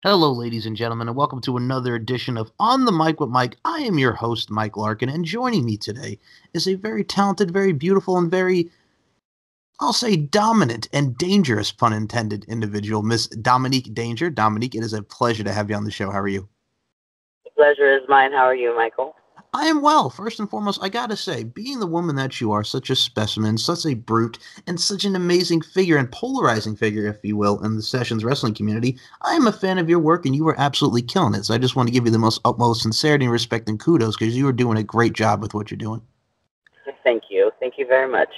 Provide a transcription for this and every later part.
Hello, ladies and gentlemen, and welcome to another edition of On the Mic with Mike. I am your host, Mike Larkin, and joining me today is a very talented, very beautiful, and very, I'll say, dominant and dangerous, pun intended, individual, Miss Dominique Danger. Dominique, it is a pleasure to have you on the show. How are you? The pleasure is mine. How are you, Michael? I am well. First and foremost, I gotta say, being the woman that you are, such a specimen, such a brute, and such an amazing figure and polarizing figure, if you will, in the Sessions wrestling community, I am a fan of your work and you are absolutely killing it. So I just want to give you the most utmost sincerity and respect and kudos because you are doing a great job with what you're doing. Thank you. Thank you very much.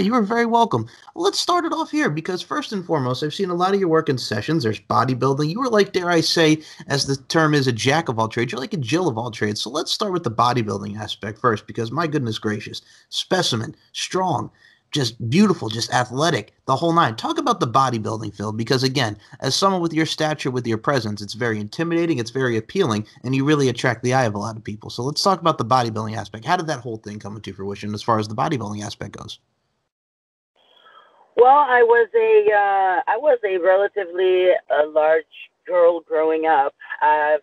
You are very welcome. Let's start it off here because, first and foremost, I've seen a lot of your work in sessions. There's bodybuilding. You are like, dare I say, as the term is, a jack of all trades. You're like a Jill of all trades. So let's start with the bodybuilding aspect first because, my goodness gracious, specimen, strong, just beautiful, just athletic, the whole nine. Talk about the bodybuilding field because, again, as someone with your stature, with your presence, it's very intimidating, it's very appealing, and you really attract the eye of a lot of people. So let's talk about the bodybuilding aspect. How did that whole thing come into fruition as far as the bodybuilding aspect goes? Well, I was a relatively large girl growing up,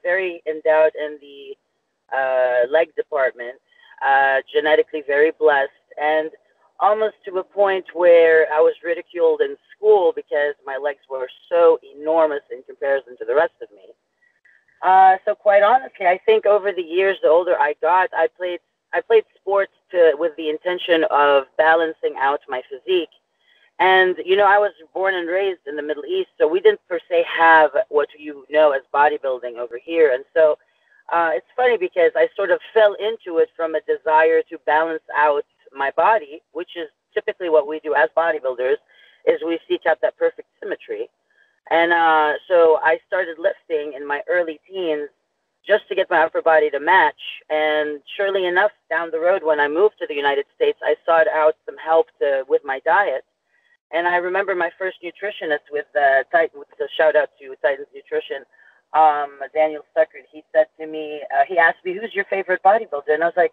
very endowed in the leg department, genetically very blessed, and almost to a point where I was ridiculed in school because my legs were so enormous in comparison to the rest of me. So quite honestly, I think over the years, the older I got, I played sports with the intention of balancing out my physique. And I was born and raised in the Middle East, so we didn't per se have what you know as bodybuilding over here. And so it's funny because I sort of fell into it from a desire to balance out my body, which is typically what we do as bodybuilders, is we seek out that perfect symmetry. And so I started lifting in my early teens just to get my upper body to match. And surely enough, down the road when I moved to the United States, I sought out some help with my diet. And I remember my first nutritionist with Titan, with a shout out to Titan's Nutrition, Daniel Stuckert. He said to me, he asked me, "Who's your favorite bodybuilder?" And I was like,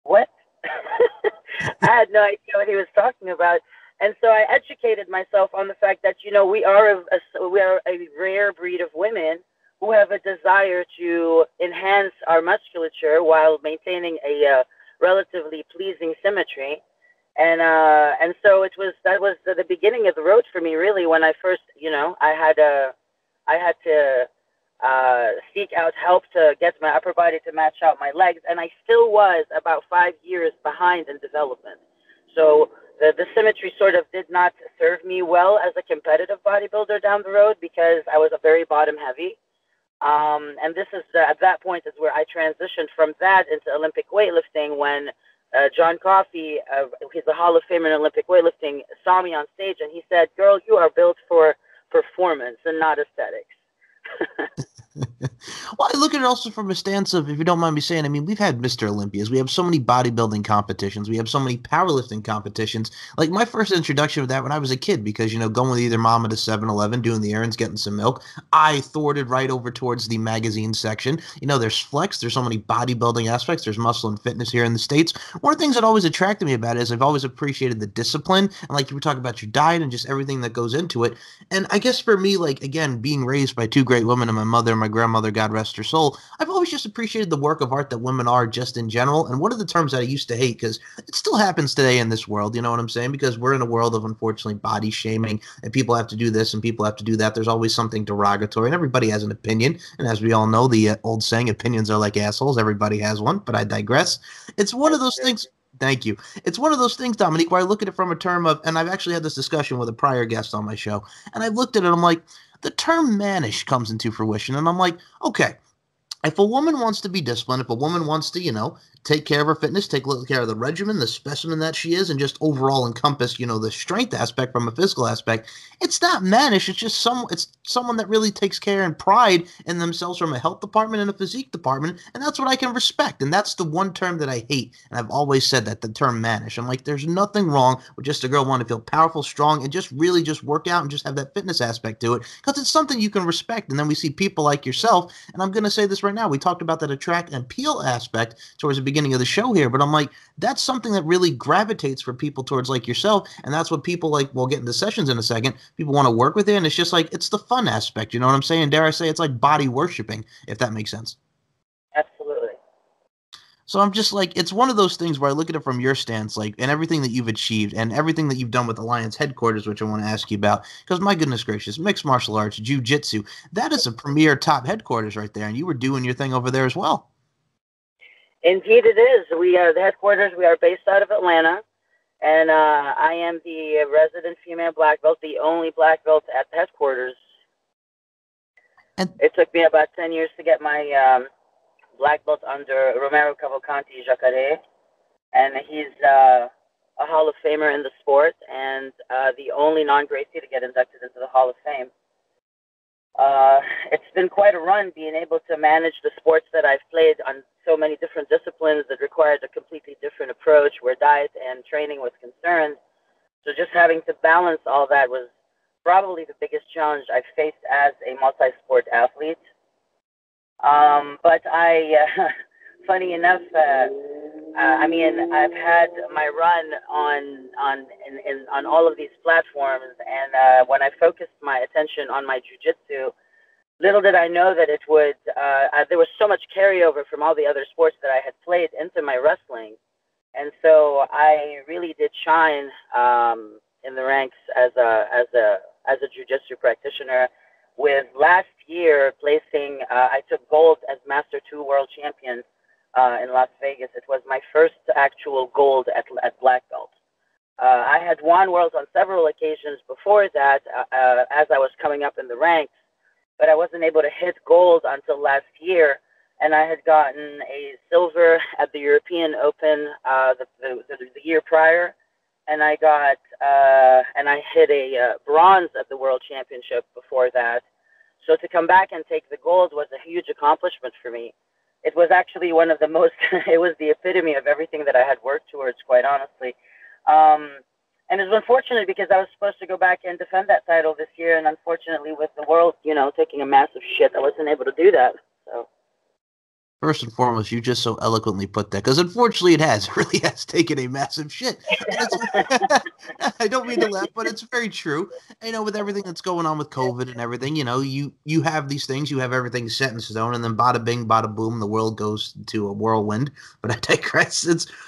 "What?" I had no idea what he was talking about. And so I educated myself on the fact that we are a rare breed of women who have a desire to enhance our musculature while maintaining a relatively pleasing symmetry. And so that was the beginning of the road for me, really, when I first, I had to seek out help to get my upper body to match out my legs, and I still was about 5 years behind in development. So the symmetry sort of did not serve me well as a competitive bodybuilder down the road because I was a very bottom heavy. And this is at that point is where I transitioned from that into Olympic weightlifting when John Coffey, he's a Hall of Famer in Olympic weightlifting, saw me on stage and he said, "Girl, you are built for performance and not aesthetics." Well, I look at it also from a stance of, if you don't mind me saying, I mean, we've had Mr. Olympias, we have so many bodybuilding competitions, we have so many powerlifting competitions. Like my first introduction with that when I was a kid, because going with either mama to 7-Eleven, doing the errands, getting some milk, I thwarted right over towards the magazine section. There's flex, there's so many bodybuilding aspects, there's muscle and fitness here in the States. One of the things that always attracted me about it is I've always appreciated the discipline, and like you were talking about your diet and just everything that goes into it. And I guess for me, like again, being raised by two great women, and my mother and my grandmother, God rest her soul, I've always just appreciated the work of art that women are just in general. And one of the terms that I used to hate, because it still happens today in this world, you know what I'm saying? Because we're in a world of unfortunately body shaming, and people have to do this and people have to do that. There's always something derogatory, and everybody has an opinion. And as we all know, the old saying, opinions are like assholes. Everybody has one, but I digress. It's one of That's those true. things. Thank you. It's one of those things, Dominique, where I look at it from a term of, and I've actually had this discussion with a prior guest on my show, and I've looked at it, I'm like, the term mannish comes into fruition, and I'm like, okay, if a woman wants to be disciplined, if a woman wants to, take care of her fitness, take care of the regimen, the specimen that she is, and just overall encompass, the strength aspect from a physical aspect, it's not mannish. It's someone that really takes care and pride in themselves from a health department and a physique department, and that's what I can respect. And that's the one term that I hate, and I've always said that, the term mannish. I'm like, there's nothing wrong with just a girl wanting to feel powerful, strong, and just really just work out and just have that fitness aspect to it, because it's something you can respect. And then we see people like yourself, and I'm going to say this right now. We talked about that attract and appeal aspect towards the beginning of the show here, but I'm like, that's something that really gravitates for people towards like yourself, and that's what people like. We'll get into sessions in a second. People want to work with it, and it's just like it's the fun aspect. You know what I'm saying? Dare I say it's like body worshiping, if that makes sense. Absolutely. So I'm just like, it's one of those things where I look at it from your stance, like, and everything that you've achieved and everything that you've done with Alliance headquarters, which I want to ask you about, because my goodness gracious, mixed martial arts, jiu-jitsu, that is a premier top headquarters right there, and you were doing your thing over there as well. Indeed, it is. We are the headquarters. We are based out of Atlanta, and I am the resident female black belt, the only black belt at the headquarters. And it took me about 10 years to get my black belt under Romero Cavalcanti Jacare, and he's a Hall of Famer in the sport and the only non-Gracie to get inducted into the Hall of Fame. It's been quite a run being able to manage the sports that I've played on so many different disciplines that required a completely different approach where diet and training was concerned. So just having to balance all that was probably the biggest challenge I've faced as a multi-sport athlete. But funny enough, I mean, I've had my run on all of these platforms, and when I focused my attention on my jujitsu, little did I know that it would. There was so much carryover from all the other sports that I had played into my wrestling, and so I really did shine in the ranks as a jujitsu practitioner. With last year placing, I took gold as Master 2 World Champion in Las Vegas. It was my first actual gold at black belt. I had won worlds on several occasions before that as I was coming up in the ranks, but I wasn't able to hit gold until last year, and I had gotten a silver at the European Open the year prior, and I got and I hit a bronze at the World Championship before that. So to come back and take the gold was a huge accomplishment for me. It was actually one of the most, it was the epitome of everything that I had worked towards, quite honestly. And it was unfortunate because I was supposed to go back and defend that title this year, and unfortunately with the world, taking a massive shit, I wasn't able to do that. So. First and foremost, you just so eloquently put that, because unfortunately it has. It really has taken a massive shit. And it's, I don't mean to laugh, but it's very true. With everything that's going on with COVID and everything, you have these things, you have everything set in stone, and then bada bing, bada boom, the world goes to a whirlwind. But I digress.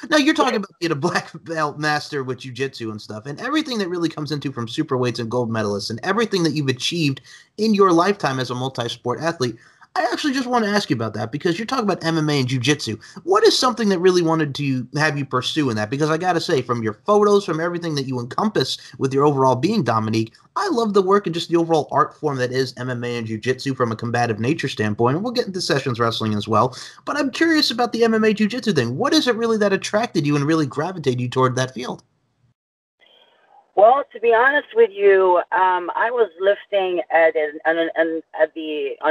Now you're talking about being a black belt master with jiu-jitsu and stuff, and everything that really comes into from super weights and gold medalists, and everything that you've achieved in your lifetime as a multi-sport athlete. I actually just want to ask you about that, because you're talking about MMA and jiu-jitsu. What is something that really wanted to have you pursue in that? Because I got to say, from your photos, from everything that you encompass with your overall being, Dominique, I love the work and just the overall art form that is MMA and jiu-jitsu from a combative nature standpoint. And we'll get into sessions wrestling as well. But I'm curious about the MMA jiu-jitsu thing. What is it really that attracted you and really gravitated you toward that field? Well, to be honest with you, I was lifting on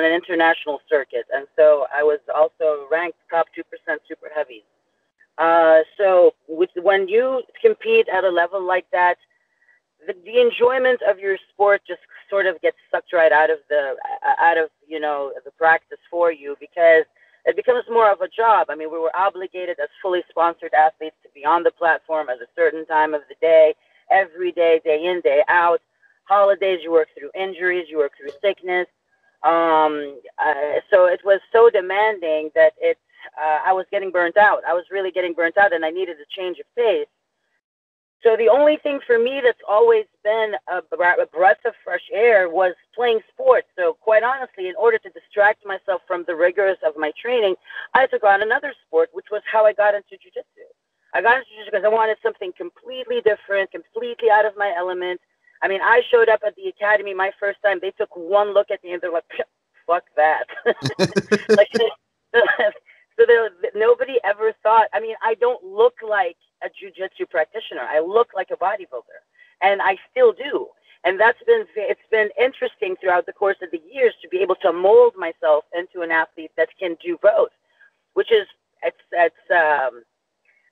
an international circuit, and so I was also ranked top 2% super heavy. So when you compete at a level like that, the enjoyment of your sport just sort of gets sucked right out of the practice for you, because it becomes more of a job. I mean, we were obligated as fully sponsored athletes to be on the platform at a certain time of the day, every day, day in, day out. Holidays, you work through injuries, you work through sickness. So it was so demanding that I was getting burnt out. I was really getting burnt out, and I needed a change of pace. So the only thing for me that's always been a breath of fresh air was playing sports. So quite honestly, in order to distract myself from the rigors of my training, I took on another sport, which was how I got into jiu-jitsu. I got into jiu-jitsu because I wanted something completely different, completely out of my element. I mean, I showed up at the academy my first time. They took one look at me and they're like, fuck that. So nobody ever thought, I mean, I don't look like a jiu-jitsu practitioner. I look like a bodybuilder, and I still do. And it's been interesting throughout the course of the years to be able to mold myself into an athlete that can do both, which is,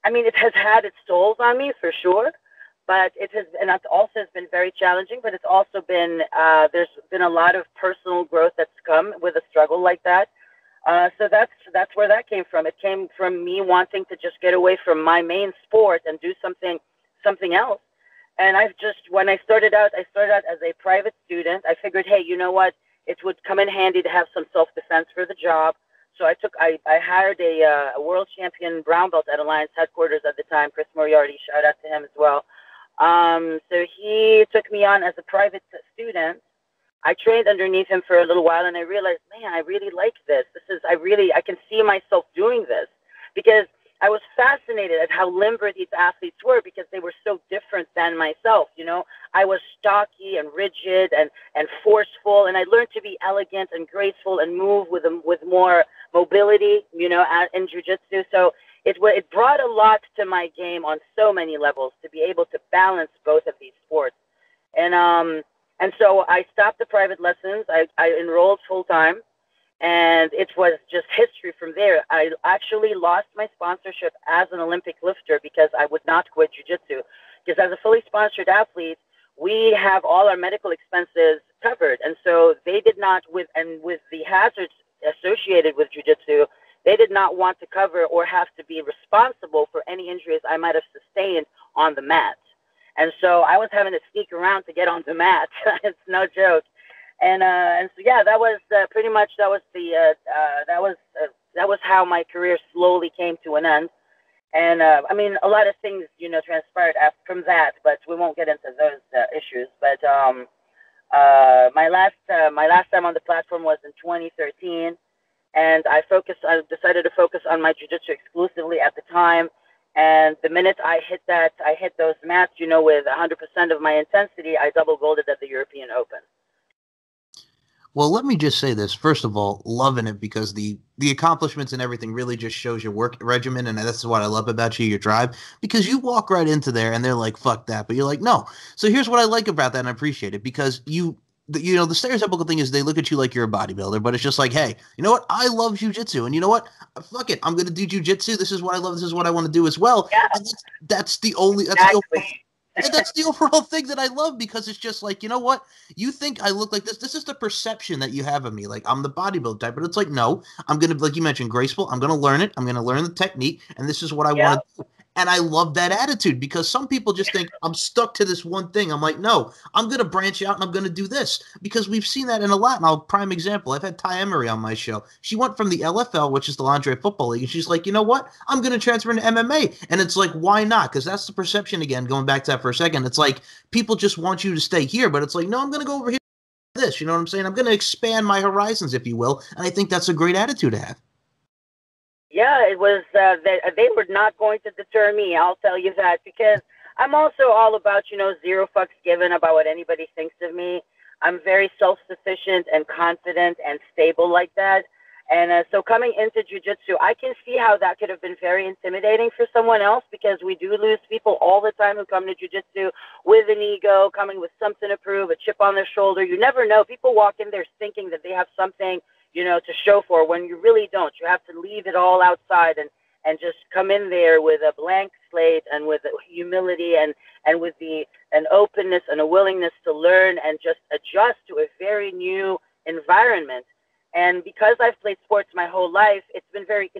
I mean, it has had its tolls on me for sure, but and that also has been very challenging, but it's also been, there's been a lot of personal growth that's come with a struggle like that. So that's where that came from. It came from me wanting to just get away from my main sport and do something else. And I've just when I started out as a private student. I figured, hey, you know what? It would come in handy to have some self defense for the job. So I hired a world champion brown belt at Alliance headquarters at the time, Chris Moriarty. Shout out to him as well. So he took me on as a private student. I trained underneath him for a little while, and I realized, man, I really like this. I can see myself doing this because I was fascinated at how limber these athletes were because they were so different than myself. I was stocky and rigid and forceful, and I learned to be elegant and graceful and move with more mobility, in jujitsu. So it brought a lot to my game on so many levels to be able to balance both of these sports. And so I stopped the private lessons. I enrolled full time, and it was just history from there. I actually lost my sponsorship as an Olympic lifter because I would not quit jiu-jitsu. Because as a fully sponsored athlete, we have all our medical expenses covered, and so they did not with the hazards associated with jiu-jitsu, they did not want to cover or have to be responsible for any injuries I might have sustained on the mat. And so I was having to sneak around to get on the mat. It's no joke. And so yeah, that was pretty much that was how my career slowly came to an end. And I mean, a lot of things transpired from that, but we won't get into those issues. But my last time on the platform was in 2013, and I decided to focus on my jiu-jitsu exclusively at the time. And the minute I hit those mats, with 100% of my intensity, I double golded at the European Open. Well, let me just say this. First of all, loving it because the accomplishments and everything really just shows your work regimen, and that's what I love about you, your drive, because you walk right into there and they're like, fuck that. But you're like, no. So here's what I like about that, and I appreciate it because the stereotypical thing is they look at you like you're a bodybuilder, but it's just like, hey, you know what? I love jujitsu, and you know what? Fuck it, I'm gonna do jujitsu. This is what I love. This is what I want to do as well. Yeah, And that's the only exactly. and that's the overall thing that I love because it's just like, you know what? You think I look like this. This is the perception that you have of me. Like I'm the bodybuilder type, but it's like, no, I'm gonna, like you mentioned, graceful. I'm gonna learn it. I'm gonna learn the technique, and this is what I Yeah. want to do. And I love that attitude because some people just think I'm stuck to this one thing. I'm like, no, I'm going to branch out and I'm going to do this because we've seen that in a lot. And I'll prime example. I've had Ty Emery on my show. She went from the LFL, which is the Lingerie Football League, and she's like, you know what? I'm going to transfer into MMA. And it's like, why not? Because that's the perception again, going back to that for a second. It's like people just want you to stay here, but it's like, no, I'm going to go over here. This, you know what I'm saying? I'm going to expand my horizons, if you will. And I think that's a great attitude to have. Yeah, it was. They were not going to deter me. I'll tell you that because I'm also all about zero fucks given about what anybody thinks of me. I'm very self-sufficient and confident and stable like that. And so coming into jiu-jitsu, I can see how that could have been very intimidating for someone else because we do lose people all the time who come to jiu-jitsu with an ego, coming with something to prove, a chip on their shoulder. You never know. People walk in there thinking that they have something to show for when you really don't. You have to leave it all outside and just come in there with a blank slate and with humility and with an openness and a willingness to learn and just adjust to a very new environment. And because I've played sports my whole life, it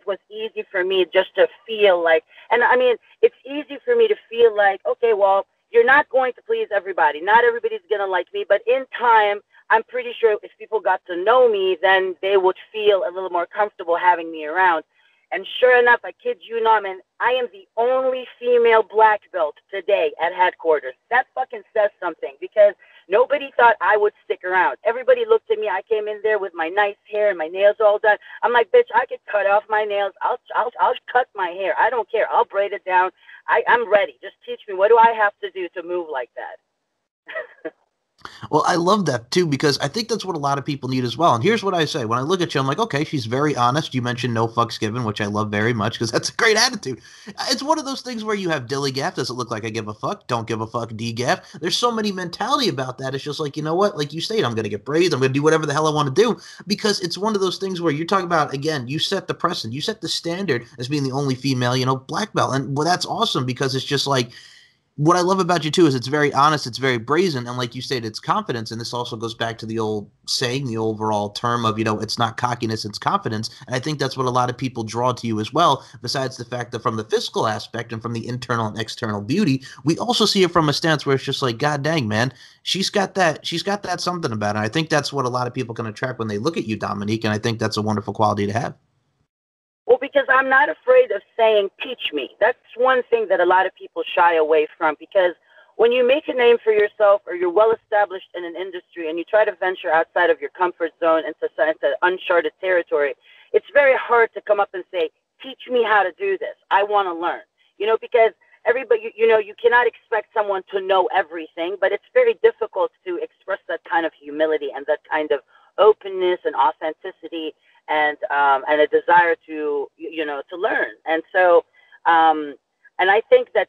was easy for me just to feel like, and I mean, it's easy for me to feel like, okay, well, you're not going to please everybody. Not everybody's going to like me, but in time, I'm pretty sure if people got to know me, then they would feel a little more comfortable having me around. And sure enough, I kid you not, man, I am the only female black belt today at headquarters. That fucking says something because nobody thought I would stick around. Everybody looked at me. I came in there with my nice hair and my nails all done. I'm like, bitch, I could cut off my nails. I'll cut my hair. I don't care. I'll braid it down. I'm ready. Just teach me. What do I have to do to move like that? Well, I love that too because I think that's what a lot of people need as well. And here's what I say. When I look at you, I'm like, okay, she's very honest. You mentioned no fucks given, which I love very much because that's a great attitude. It's one of those things where you have dilly gaff. Does it look like I give a fuck? Don't give a fuck, D gaff. There's so many mentality about that. It's just like, you know what? Like you stated, I'm going to get braids. I'm going to do whatever the hell I want to do because it's one of those things where you're talking about, again, you set the precedent. You set the standard as being the only female, black belt. And well, that's awesome because it's just like, what I love about you too is it's very honest, it's very brazen, and like you said, it's confidence. And this also goes back to the old saying, the overall term of, it's not cockiness, it's confidence. And I think that's what a lot of people draw to you as well. Besides the fact that from the physical aspect and from the internal and external beauty, we also see it from a stance where it's just like, God dang, man, she's got that something about her. I think that's what a lot of people can attract when they look at you, Dominique, and I think that's a wonderful quality to have. Well, because I'm not afraid of saying, teach me. That's one thing that a lot of people shy away from, because when you make a name for yourself or you're well established in an industry and you try to venture outside of your comfort zone into uncharted territory, it's very hard to come up and say, teach me how to do this. I want to learn, because everybody, you cannot expect someone to know everything, but it's very difficult to express that kind of humility and that kind of openness and authenticity and a desire to to learn. And so and I think that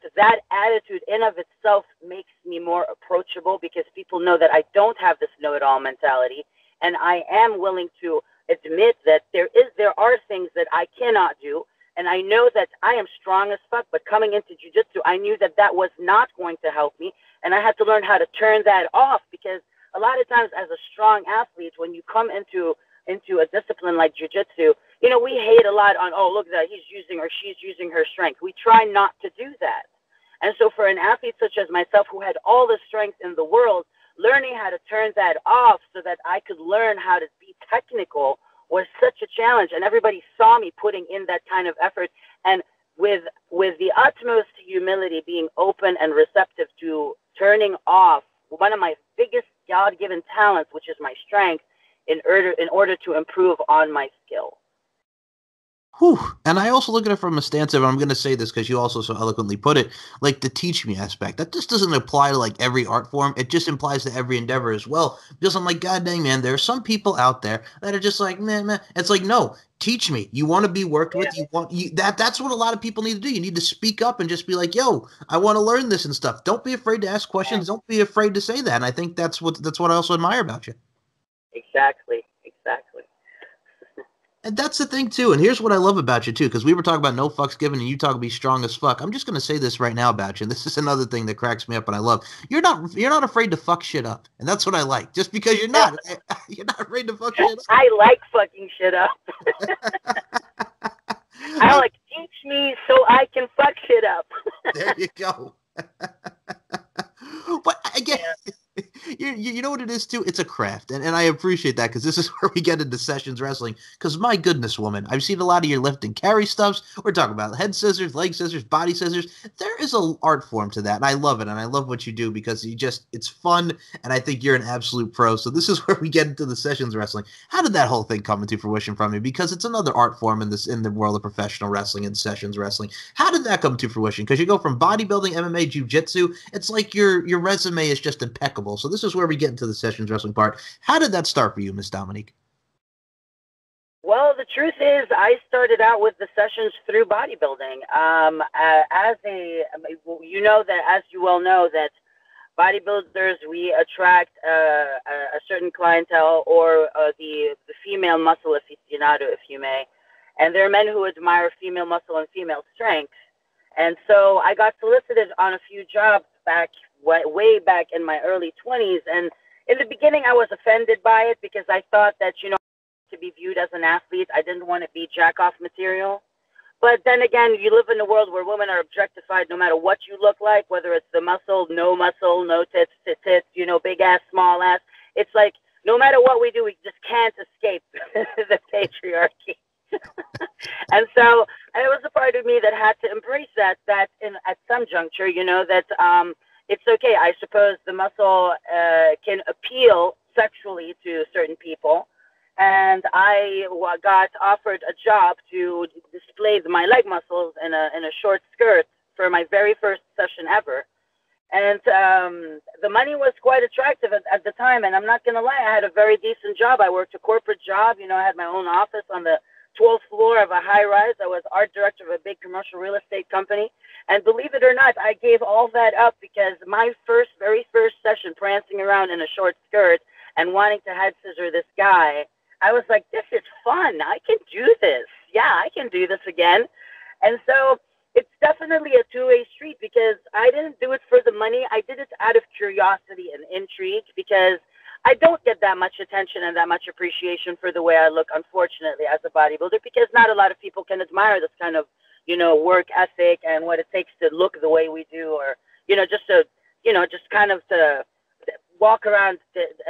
attitude in of itself makes me more approachable, because people know that I don't have this know-it-all mentality, and I am willing to admit that there are things that I cannot do, and I know that I am strong as fuck. But coming into jiu-jitsu, I knew that was not going to help me, and I had to learn how to turn that off, because a lot of times as a strong athlete, when you come into a discipline like jiu-jitsu, we hate a lot on, oh, look at that, he's using or she's using her strength. We try not to do that. And so for an athlete such as myself, who had all the strength in the world, learning how to turn that off so that I could learn how to be technical was such a challenge. And everybody saw me putting in that kind of effort. And with the utmost humility, being open and receptive to turning off one of my biggest God-given talents, which is my strength, in order to improve on my skill. Whew. And I also look at it from a stance of, I'm going to say this because you also so eloquently put it, like the teach me aspect. That just doesn't apply to like every art form. It just implies to every endeavor as well. Because I'm like, God dang, man, there are some people out there that are just like, man. It's like, no, teach me. You want to be worked with. That's what a lot of people need to do. You need to speak up and just be like, yo, I want to learn this and stuff. Don't be afraid to ask questions. Don't be afraid to say that. And I think that's what I also admire about you. Exactly. And that's the thing too. And here's what I love about you too, because we were talking about no fucks given, and you talk be strong as fuck. I'm just gonna say this right now about you. And this is another thing that cracks me up, and I love. You're not afraid to fuck shit up, and that's what I like. Just because you're not, you're not afraid to fuck shit up. I like fucking shit up. I like, teach me so I can fuck shit up. There you go. But again, you know what it is too? It's a craft. And I appreciate that, because this is where we get into sessions wrestling. Because my goodness, woman, I've seen a lot of your lift and carry stuffs. We're talking about head scissors, leg scissors, body scissors. There is an art form to that. And I love it. And I love what you do, because it's fun. And I think you're an absolute pro. So this is where we get into the sessions wrestling. How did that whole thing come into fruition from you? Because it's another art form in the world of professional wrestling and sessions wrestling. How did that come to fruition? Because you go from bodybuilding, MMA, jiu-jitsu. It's like your resume is just impeccable. So this is where we get into the sessions wrestling part. How did that start for you, Miss Dominique? Well, the truth is, I started out with the sessions through bodybuilding. As you well know, that bodybuilders, we attract a certain clientele, or the female muscle aficionado, if you may. And there are men who admire female muscle and female strength. And so I got solicited on a few jobs way back in my early 20s. And in the beginning, I was offended by it, because I thought that, to be viewed as an athlete, I didn't want to be jack-off material. But then again, you live in a world where women are objectified no matter what you look like, whether it's the muscle, no tits, big ass, small ass. It's like, no matter what we do, we just can't escape the patriarchy. And so it was a part of me that had to embrace that at some juncture, that it's okay. I suppose the muscle can appeal sexually to certain people. And I got offered a job to display my leg muscles in a short skirt for my very first session ever. And the money was quite attractive at the time. And I'm not going to lie, I had a very decent job. I worked a corporate job. I had my own office on the 12th floor of a high-rise. I was art director of a big commercial real estate company. And believe it or not, I gave all that up, because my very first session, prancing around in a short skirt and wanting to head scissor this guy, I was like, this is fun. I can do this. Yeah, I can do this again. And so it's definitely a two-way street because I didn't do it for the money. I did it out of curiosity and intrigue because I don't get that much attention and that much appreciation for the way I look, unfortunately, as a bodybuilder, because not a lot of people can admire this kind of, work ethic and what it takes to look the way we do, or, just to, just kind of to walk around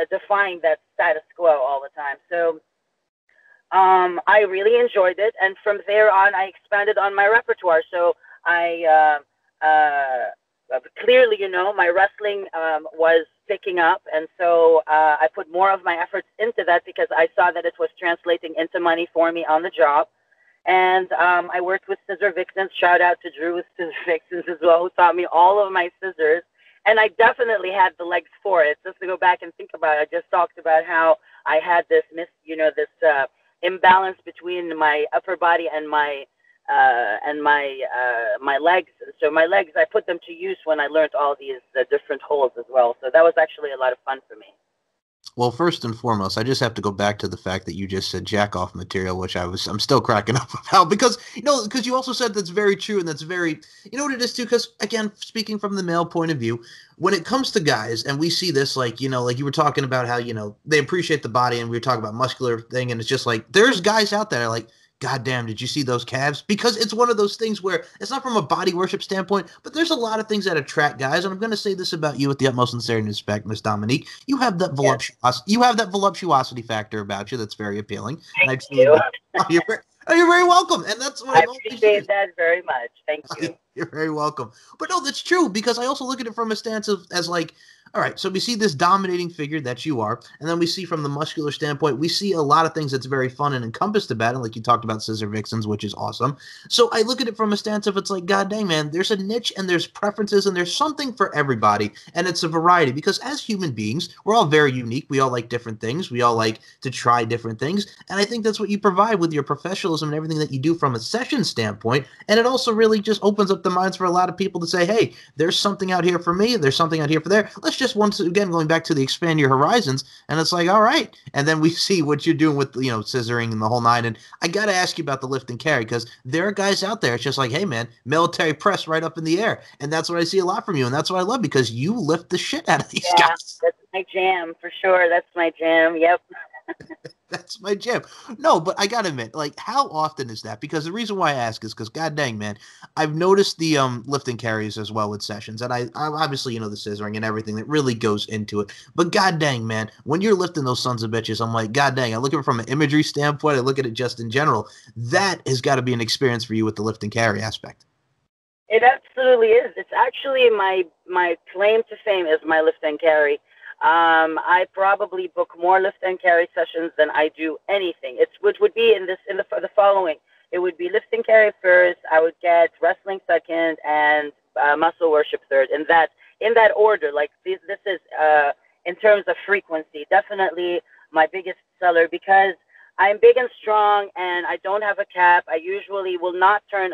defying that status quo all the time. So I really enjoyed it, and from there on, I expanded on my repertoire. So I clearly, my wrestling was picking up, and so I put more of my efforts into that because I saw that it was translating into money for me on the job. And I worked with Scissor Vixens. Shout out to Drew with Scissor Vixens as well, who taught me all of my scissors. And I definitely had the legs for it. Just to go back and think about it, I just talked about how I had this imbalance between my upper body and my legs. So my legs, I put them to use when I learned all these different holds as well. So that was actually a lot of fun for me. Well, first and foremost, I just have to go back to the fact that you just said jack off material, which I'm still cracking up about because you also said that's very true and that's very, you know what it is too, because again, speaking from the male point of view, when it comes to guys and we see this, like you were talking about how, they appreciate the body and we were talking about muscular thing. And it's just like, there's guys out there like, God damn, did you see those calves? Because it's one of those things where it's not from a body worship standpoint, but there's a lot of things that attract guys. And I'm going to say this about you with the utmost sincerity and respect, Miss Dominique. You have that voluptuosity factor about you that's very appealing. And I truly, you're very welcome. And that's what I appreciate that very much. Thank you. You're very welcome. But no, that's true because I also look at it from a stance of as like, all right, so we see this dominating figure that you are, and then we see from the muscular standpoint, we see a lot of things that's very fun and encompassed about it, like you talked about Scissor Vixens, which is awesome. So I look at it from a stance of it's like, God dang, man, there's a niche and there's preferences and there's something for everybody, and it's a variety because as human beings, we're all very unique. We all like different things. We all like to try different things, and I think that's what you provide with your professionalism and everything that you do from a session standpoint, and it also really just opens up the minds for a lot of people to say, hey, there's something out here for me, there's something out here for there. Let's just once again going back to the expand your horizons, and it's like, all right, and then we see what you're doing with scissoring and the whole nine. And I got to ask you about the lift and carry because there are guys out there. It's just like, hey man, military press right up in the air, and that's what I see a lot from you, and that's what I love because you lift the shit out of these guys. That's my jam for sure. That's my jam. Yep. That's my jam. No, but I gotta admit, like, how often is that? Because the reason why I ask is because, god dang, man, I've noticed the lift and carries as well with sessions, and I obviously the scissoring and everything that really goes into it. But god dang, man, when you're lifting those sons of bitches, I'm like, god dang, I look at it from an imagery standpoint. I look at it just in general. That has got to be an experience for you with the lift and carry aspect. It absolutely is. It's actually my claim to fame is my lift and carry. I probably book more lift and carry sessions than I do anything. Which would be in the following. It would be lift and carry first. I would get wrestling second and muscle worship third. In that order. Like this is in terms of frequency, definitely my biggest seller because I'm big and strong and I don't have a cap. I usually will not turn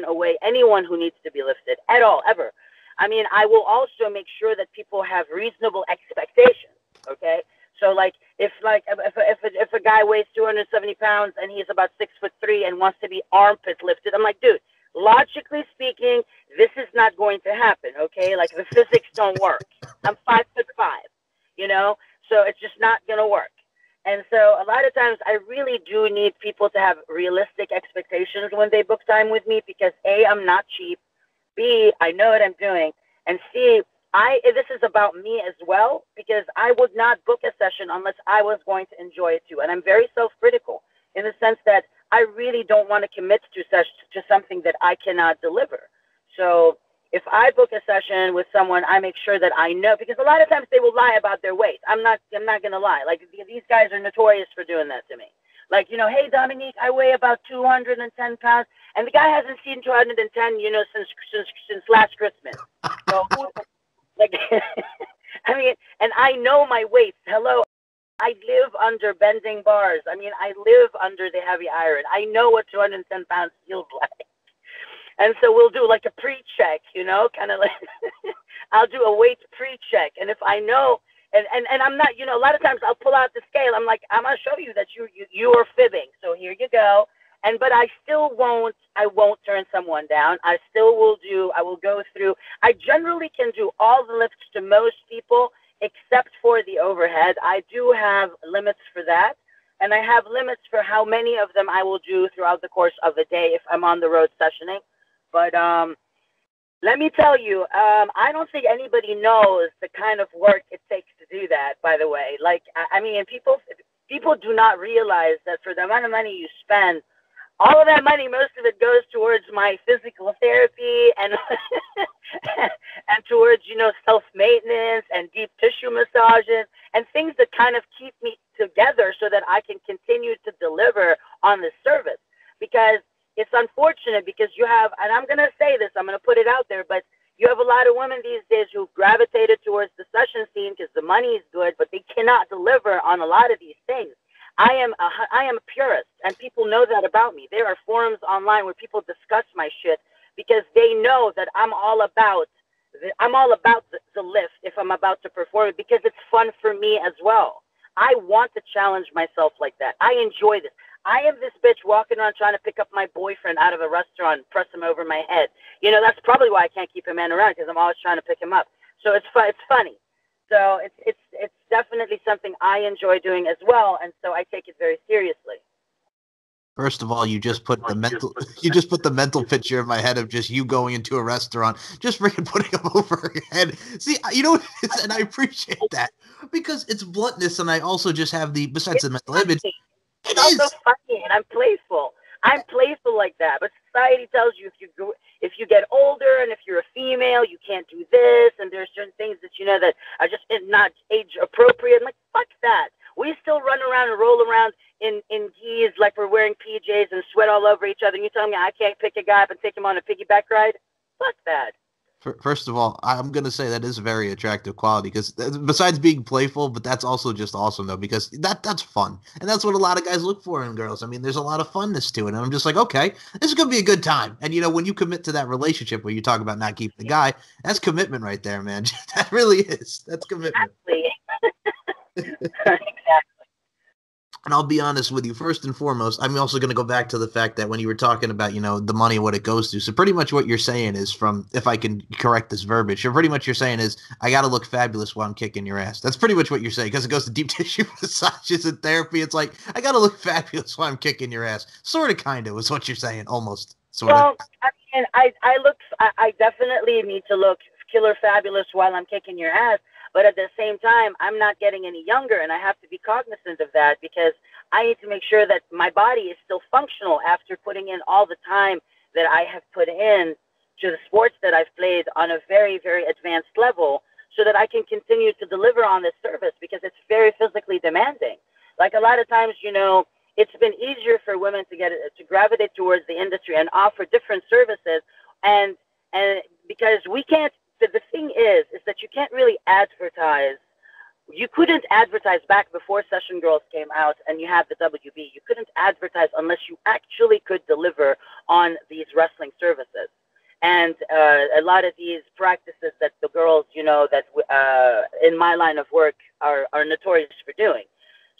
away anyone who needs to be lifted at all, ever. I mean, I will also make sure that people have reasonable expectations. Okay, so like if a guy weighs 270 pounds and he's about 6'3" and wants to be armpit lifted, I'm like, dude, logically speaking, this is not going to happen. Okay, like the physics don't work. I'm 5'5", so it's just not gonna work. And so a lot of times I really do need people to have realistic expectations when they book time with me because A, I'm not cheap. B, I know what I'm doing. And C, this is about me as well because I would not book a session unless I was going to enjoy it too. And I'm very self-critical in the sense that I really don't want to commit to something that I cannot deliver. So if I book a session with someone, I make sure that I know because a lot of times they will lie about their weight. I'm not going to lie. Like these guys are notorious for doing that to me. Like, hey, Dominique, I weigh about 210 pounds. And the guy hasn't seen 210, since last Christmas. So, like, I mean, and I know my weights. Hello, I live under bending bars. I mean, I live under the heavy iron. I know what 210 pounds feels like. And so we'll do like a pre-check, kind of like I'll do a weight pre-check. And if I know, and I'm not, a lot of times I'll pull out the scale. I'm like, I'm going to show you that you are fibbing. So here you go. But I won't turn someone down. I will go through. I generally can do all the lifts to most people except for the overhead. I do have limits for that. And I have limits for how many of them I will do throughout the course of the day if I'm on the road sessioning. But let me tell you, I don't think anybody knows the kind of work it takes to do that, by the way. Like, I mean, people do not realize that for the amount of money you spend, all of that money, most of it goes towards my physical therapy and and towards, self-maintenance and deep tissue massages and things that kind of keep me together so that I can continue to deliver on this service. Because it's unfortunate because you have, and I'm going to say this, I'm going to put it out there, but you have a lot of women these days who've gravitated towards the session scene because the money is good, but they cannot deliver on a lot of these things. I am a purist, and people know that about me. There are forums online where people discuss my shit because they know that I'm all about the lift if I'm about to perform it because it's fun for me as well. I want to challenge myself like that. I enjoy this. I am this bitch walking around trying to pick up my boyfriend out of a restaurant and press him over my head. That's probably why I can't keep a man around because I'm always trying to pick him up. So it's funny. So it's definitely something I enjoy doing as well, and so I take it very seriously. First of all, you just put the mental picture in my head of just you going into a restaurant, just freaking putting them over your head. See, you know what it is, and I appreciate that because it's bluntness, and I also just have besides It's the mental funny. image, it It's also is. funny, and I'm playful. I'm playful like that. But society tells you if you get older and if you're a female, you can't do this, and there's certain things that that are just not age appropriate. I'm like, fuck that. We still run around and roll around in geese like we're wearing PJs and sweat all over each other. And you tell me I can't pick a guy up and take him on a piggyback ride? Fuck that. First of all, I'm gonna say that is a very attractive quality because besides being playful, but that's also just awesome though because that's fun and that's what a lot of guys look for in girls. I mean, there's a lot of funness to it, and I'm just like, okay, this is gonna be a good time. And when you commit to that relationship where you talk about not keeping the guy, that's commitment right there, man. That really is. That's commitment. Exactly. Exactly. And I'll be honest with you, first and foremost, I'm also going to go back to the fact that when you were talking about, the money, what it goes to. So pretty much what you're saying is if I can correct this verbiage, pretty much you're saying is, I got to look fabulous while I'm kicking your ass. That's pretty much what you're saying because it goes to deep tissue massages and therapy. It's like, I got to look fabulous while I'm kicking your ass. Sort of, kind of is what you're saying. Almost, sort of. Well, I mean, I definitely need to look killer fabulous while I'm kicking your ass. But at the same time, I'm not getting any younger, and I have to be cognizant of that because I need to make sure that my body is still functional after putting in all the time that I have put in to the sports that I've played on a very, very advanced level so that I can continue to deliver on this service because it's very physically demanding. Like a lot of times, it's been easier for women to gravitate towards the industry and offer different services and because we can't the thing is that you can't really advertise. You couldn't advertise back before Session Girls came out and you have the WB. You couldn't advertise unless you actually could deliver on these wrestling services. And a lot of these practices that the girls, that in my line of work are notorious for doing.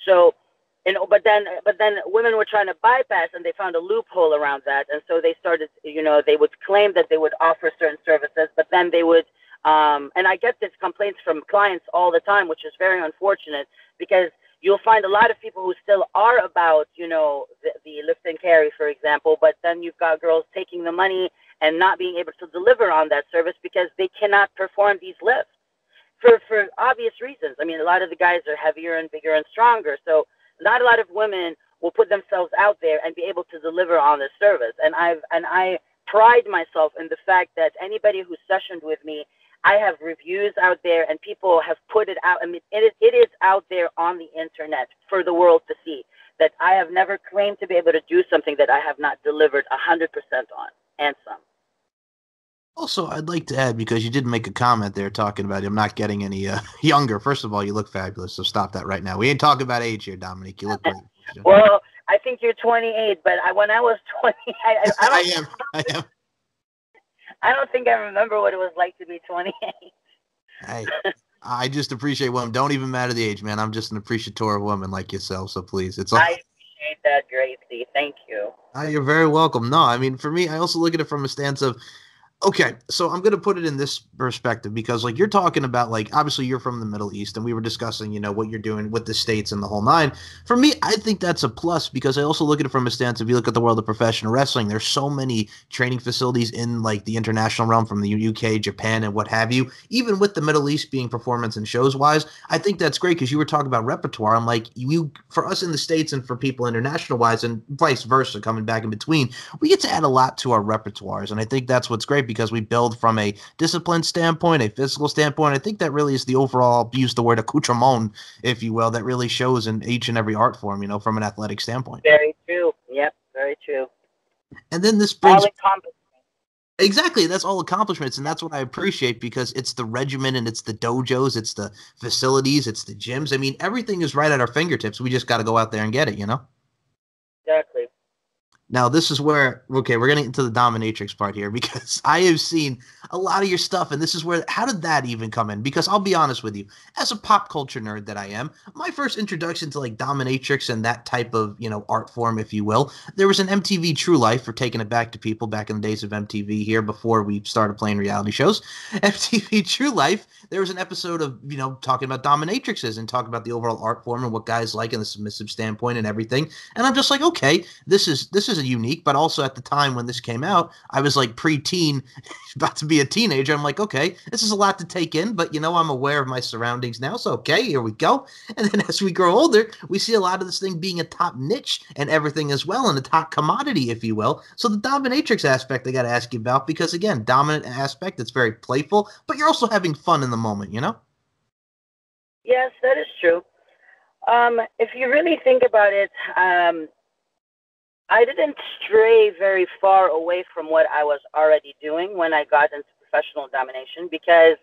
So, but then women were trying to bypass and they found a loophole around that. And so they started, they would claim that they would offer certain services, but then they would, and I get these complaints from clients all the time, which is very unfortunate because you'll find a lot of people who still are about, the lift and carry, for example, but then you've got girls taking the money and not being able to deliver on that service because they cannot perform these lifts for obvious reasons. I mean, a lot of the guys are heavier and bigger and stronger. So not a lot of women will put themselves out there and be able to deliver on this service. And I pride myself in the fact that anybody who sessioned with me, I have reviews out there and people have put it out. I mean, it is out there on the internet for the world to see that I have never claimed to be able to do something that I have not delivered 100% on and some. Also, I'd like to add, because you did make a comment there talking about him not getting any younger. First of all, you look fabulous, so stop that right now. We ain't talking about age here, Dominique. You look great. Well, I think you're 28, but when I was 20, I I am. I don't think I remember what it was like to be 28. Hey, I just appreciate women. Don't even matter the age, man. I'm just an appreciator of women like yourself, so please. It's all. I appreciate that greatly. Thank you. You're very welcome. No, I mean, for me, I also look at it from a stance of, okay, so I'm going to put it in this perspective because, like, you're talking about, like, obviously you're from the Middle East, and we were discussing, what you're doing with the states and the whole nine. For me, I think that's a plus because I also look at it from a stance. If you look at the world of professional wrestling, there's so many training facilities in, like, the international realm from the UK, Japan, and what have you. Even with the Middle East being performance and shows wise, I think that's great because you were talking about repertoire. I'm like, for us in the states and for people international wise, and vice versa, coming back in between, we get to add a lot to our repertoires, and I think that's what's great because we build from a discipline standpoint, a physical standpoint. I think that really is the overall, use the word accoutrement, if you will, that really shows in each and every art form, from an athletic standpoint. Very true. Yep, very true. And then this All brings encompassing. exactly, that's all accomplishments, and that's what I appreciate because it's the regimen and it's the dojos, it's the facilities, it's the gyms. I mean, everything is right at our fingertips. We just got to go out there and get it. Exactly. Now, this is where, okay, we're getting into the dominatrix part here because I have seen a lot of your stuff, and this is where, how did that even come in? Because I'll be honest with you, as a pop culture nerd that I am, my first introduction to like dominatrix and that type of, art form, if you will, there was an MTV True Life, for taking it back to people back in the days of MTV here before we started playing reality shows. MTV True Life, there was an episode of, talking about dominatrixes and talking about the overall art form and what guys like in the submissive standpoint and everything. And I'm just like, okay, this is unique, but also at the time when this came out, I was like preteen, about to be a teenager. I'm like, okay, this is a lot to take in, but I'm aware of my surroundings now, so okay, here we go. And then as we grow older, we see a lot of this thing being a top niche and everything as well, and a top commodity, if you will. So the dominatrix aspect I got to ask you about, because again, dominant aspect, it's very playful, but you're also having fun in the moment. Yes, that is true. If you really think about it, I didn't stray very far away from what I was already doing when I got into professional domination because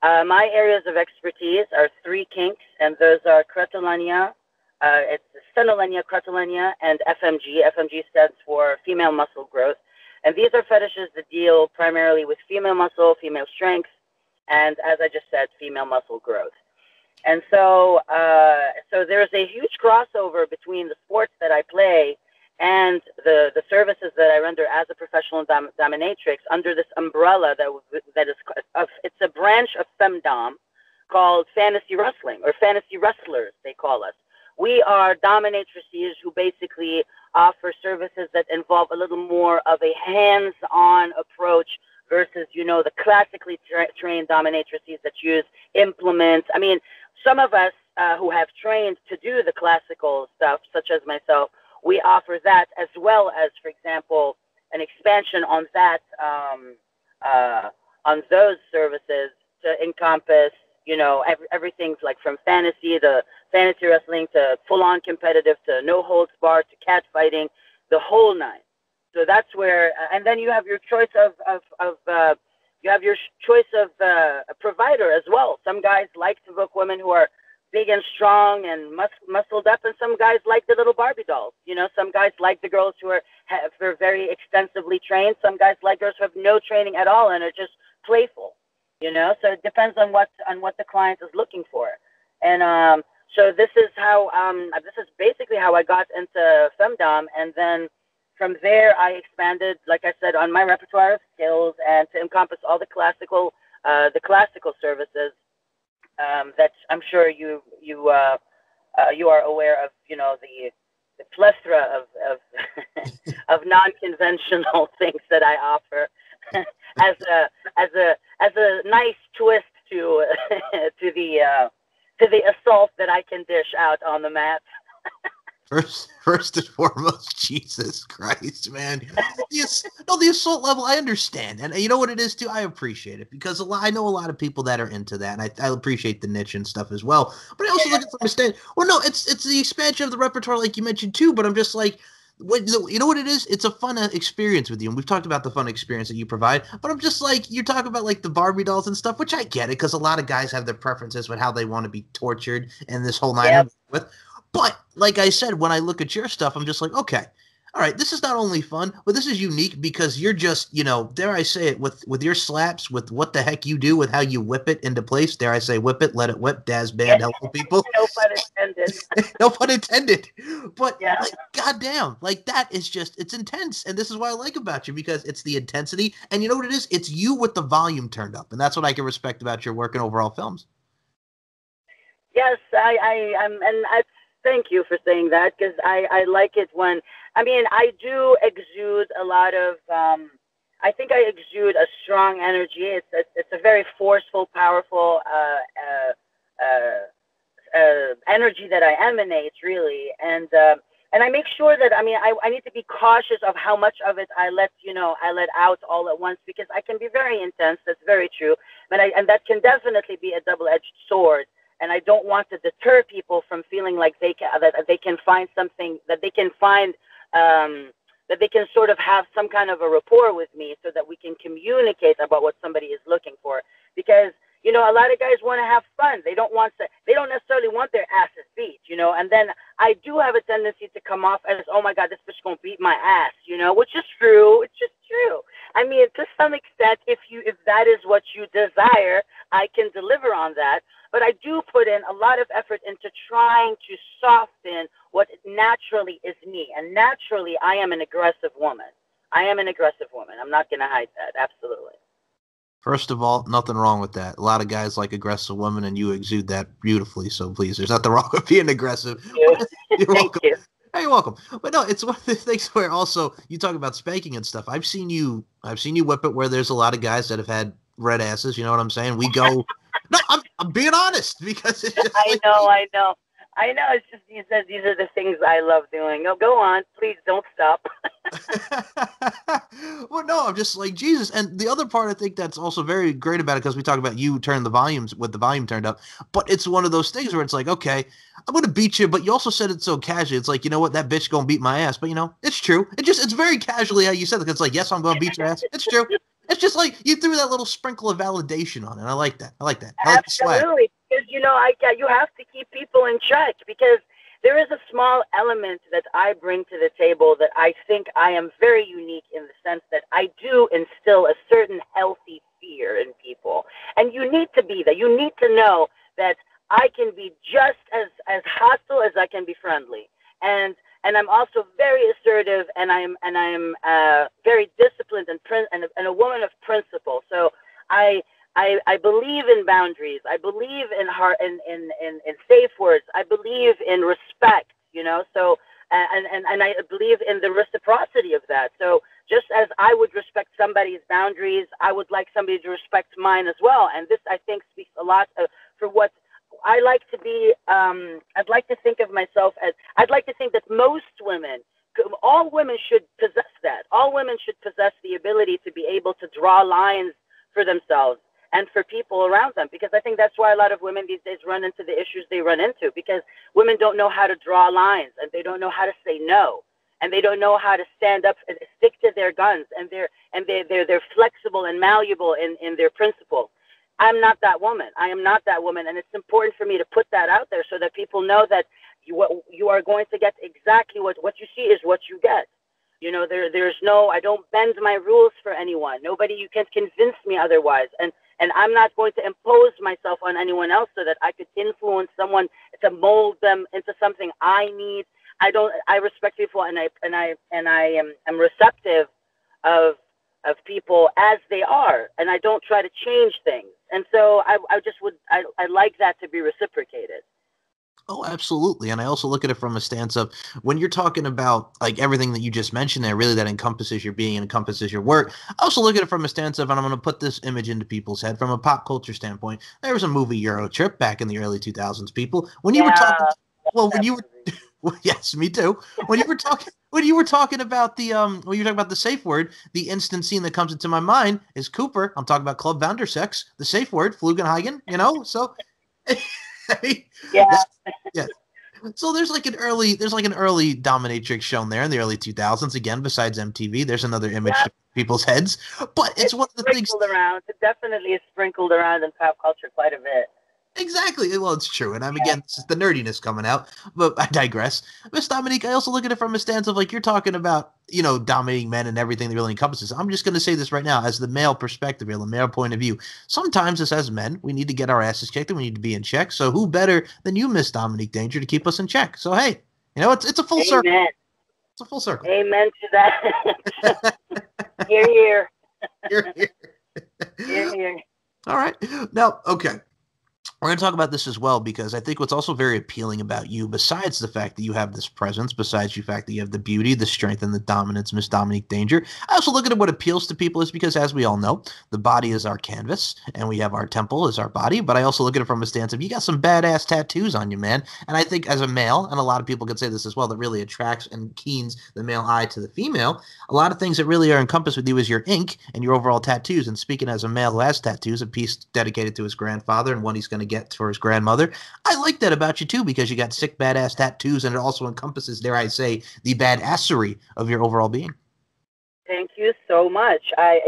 my areas of expertise are three kinks, and those are cretolenia, it's stenolenia, cretolenia, and FMG. FMG stands for female muscle growth. And these are fetishes that deal primarily with female muscle, female strength, and as I just said, female muscle growth. And so there's a huge crossover between the sports that I play and the services that I render as a professional dominatrix under this umbrella that is it's a branch of femdom called fantasy wrestling, or fantasy wrestlers, they call us. We are dominatrices who basically offer services that involve a little more of a hands-on approach versus, the classically trained dominatrices that use implements. I mean, some of us who have trained to do the classical stuff, such as myself, we offer that as well as, for example, an expansion on that, on those services to encompass, everything like from fantasy to fantasy wrestling to full-on competitive to no holds barred to cat fighting, the whole nine. So that's where, and then you have your choice of a provider as well. Some guys like to book women who are big and strong and muscled up, and some guys like the little Barbie dolls. Some guys like the girls who are very extensively trained. Some guys like girls who have no training at all and are just playful. So it depends on what the client is looking for. And so this is basically how I got into femdom, and then from there I expanded, like I said, on my repertoire of skills and to encompass all the classical services that I'm sure you are aware of. The plethora of of non-conventional things that I offer as a nice twist to to the assault that I can dish out on the mat. First and foremost, Jesus Christ, man. The assault level, I understand. And you know what it is, too? I appreciate it because I know a lot of people that are into that, and I appreciate the niche and stuff as well. But I also look at it from a stand. Well, no, it's the expansion of the repertoire, like you mentioned, too, but I'm just like, you know what it is? It's a fun experience with you, and we've talked about the fun experience that you provide, but I'm just like, you're talking about like the Barbie dolls and stuff, which I get it, because a lot of guys have their preferences with how they want to be tortured and this whole nine Yep. with. But like I said, when I look at your stuff, I'm just like, okay, All right, this is not only fun, but this is unique because you're just, dare I say it, with your slaps, with what the heck you do, with how you whip it into place. Dare I say, whip it, let it whip, Daz Yeah, band, helpful people. no pun intended. No pun intended. But Yeah. like, goddamn, like that is just it's intense, and this is what I like about you because it's the intensity, and you know what it is? It's you with the volume turned up, and that's what I can respect about your work in overall films. Yes, and I thank you for saying that because I like it when, I mean, I do exude a lot of, I think I exude a strong energy. It's a very forceful, powerful, energy that I emanate, really, and I make sure that, I mean, I need to be cautious of how much of it I let out all at once because I can be very intense. That's very true, and that can definitely be a double-edged sword. And I don't want to deter people from feeling like they can find something that they can find, that they can sort of have some kind of a rapport with me so that we can communicate about what somebody is looking for. Because a lot of guys want to have fun. They don't necessarily want their asses beat. And then I do have a tendency to come off as, oh my God, this bitch gonna beat my ass, which is true. It's just true. I mean, to some extent, if that is what you desire, I can deliver on that. But I do put in a lot of effort into trying to soften what naturally is me. And naturally, I am an aggressive woman. I am an aggressive woman. I'm not going to hide that. Absolutely. First of all, nothing wrong with that. A lot of guys like aggressive women, and you exude that beautifully. So please, there's nothing wrong with being aggressive. Thank But you. you're Thank welcome. you. Hey, you're welcome. But no, it's one of the things where also you talk about spanking and stuff. I've seen you whip it where there's a lot of guys that have had red asses. You know what I'm saying? We go. No, I'm being honest because it's just I like know, I know. I know. It's just these are the things I love doing. Oh, go on, please don't stop. well, no, I'm just like Jesus. And the other part I think that's also very great about it because we talk about you turn the volumes with the volume turned up, but it's one of those things where it's like, okay, I'm gonna beat you, but you also said it so casually. It's like, you know what, that bitch gonna beat my ass, but it's true. It's very casually how you said it. It's like, yes, I'm gonna beat your ass. It's true. It's just like you threw that little sprinkle of validation on it. I like that. I like that. I like the swag. Absolutely, because you have to keep people in check because there is a small element that I bring to the table that I think I am very unique in the sense that I do instill a certain healthy fear in people, and you need to be that. You need to know that I can be just as hostile as I can be friendly, and I'm also very assertive, and I'm very disciplined and a woman of principle. So I I believe in boundaries. I believe in heart in safe words. I believe in respect, so and I believe in the reciprocity of that. So just as I would respect somebody's boundaries, I would like somebody to respect mine as well. And this, I think, speaks a lot for what I like to be. I'd like to think of myself as, I'd like to think that most women, all women should possess that. All women should possess the ability to be able to draw lines for themselves and for people around them, because I think that's why a lot of women these days run into the issues they run into, because women don't know how to draw lines, and they don't know how to say no, and they don't know how to stand up and stick to their guns, and they're flexible and malleable in their principles. I'm not that woman. I am not that woman, and it's important for me to put that out there so that people know that you are going to get exactly what you see is what you get. There's no, I don't bend my rules for anyone. Nobody, you can't convince me otherwise. And I'm not going to impose myself on anyone else so that I could influence someone to mold them into something I need. I respect people, and am receptive of people as they are, and I don't try to change things. And so I like that to be reciprocated. Oh, absolutely. And I also look at it from a stance of when you're talking about like everything that you just mentioned there, really that encompasses your being and encompasses your work. I also look at it from a stance of, and I'm going to put this image into people's head from a pop culture standpoint. There was a movie Euro Trip back in the early 2000s, people. When you were Yeah, talking, well, when that you were, movie. well, yes, me too. When you were talking about when you were talking about the safe word, the instant scene that comes into my mind is Cooper. I'm talking about Club Vandersex, the safe word, Flugenhagen, so. I mean, Yeah, that, yeah, so there's like an early dominatrix shown there in the early 2000s. Again, besides MTV, there's another image yeah. to people's heads. But it's It's one of the things. sprinkled around. It definitely is sprinkled around in pop culture quite a bit. Exactly. Well, it's true. And I'm again, this is the nerdiness coming out, but I digress. Miss Dominique, I also look at it from a stance of like you're talking about, dominating men and everything that really encompasses. I'm just going to say this right now as the male perspective here, the male point of view. Sometimes us as men, we need to get our asses kicked and we need to be in check. So who better than you, Miss Dominique Danger, to keep us in check? So hey, it's a full circle. Amen. It's a full circle. Amen to that. Here, here. Here, here. Here, here. All right. Now, okay. We're going to talk about this as well because I think what's also very appealing about you, besides the fact that you have this presence, besides the fact that you have the beauty, the strength, and the dominance, Miss Dominique Danger, I also look at it what appeals to people is because, as we all know, the body is our canvas and we have our temple as our body. But I also look at it from a stance of you got some badass tattoos on you, man. And I think as a male, and a lot of people could say this as well, that really attracts and keens the male eye to the female. A lot of things that really are encompassed with you is your ink and your overall tattoos. And speaking as a male who has tattoos, a piece dedicated to his grandfather and one he's going to get for his grandmother. I like that about you too because you got sick badass tattoos and it also encompasses, dare I say, the badassery of your overall being. Thank you so much. I've.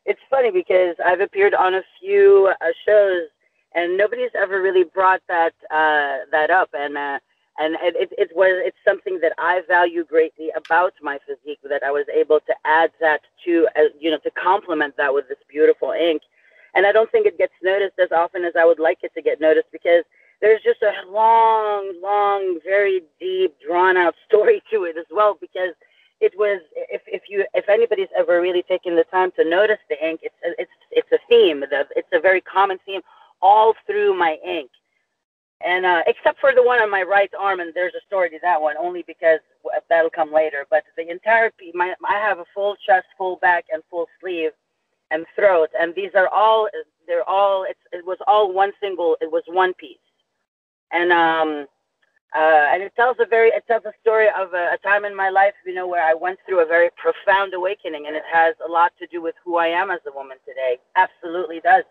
It's funny because I've appeared on a few shows, and nobody's ever really brought that up, and it's something that I value greatly about my physique that I was able to add that to, to complement that with this beautiful ink, and I don't think it gets noticed as often as I would like it to get noticed because there's just a long, long, very deep, drawn out story to it as well because it was if anybody's ever really taken the time to notice the ink, it's a theme. It's a very common theme all through my ink, and except for the one on my right arm, and there's a story to that one only because that'll come later. But the entire piece, I have a full chest, full back, and full sleeve and throat, and these are all it was all one single. It was one piece, and it tells a story of a time in my life, where I went through a very profound awakening, and it has a lot to do with who I am as a woman today. Absolutely does,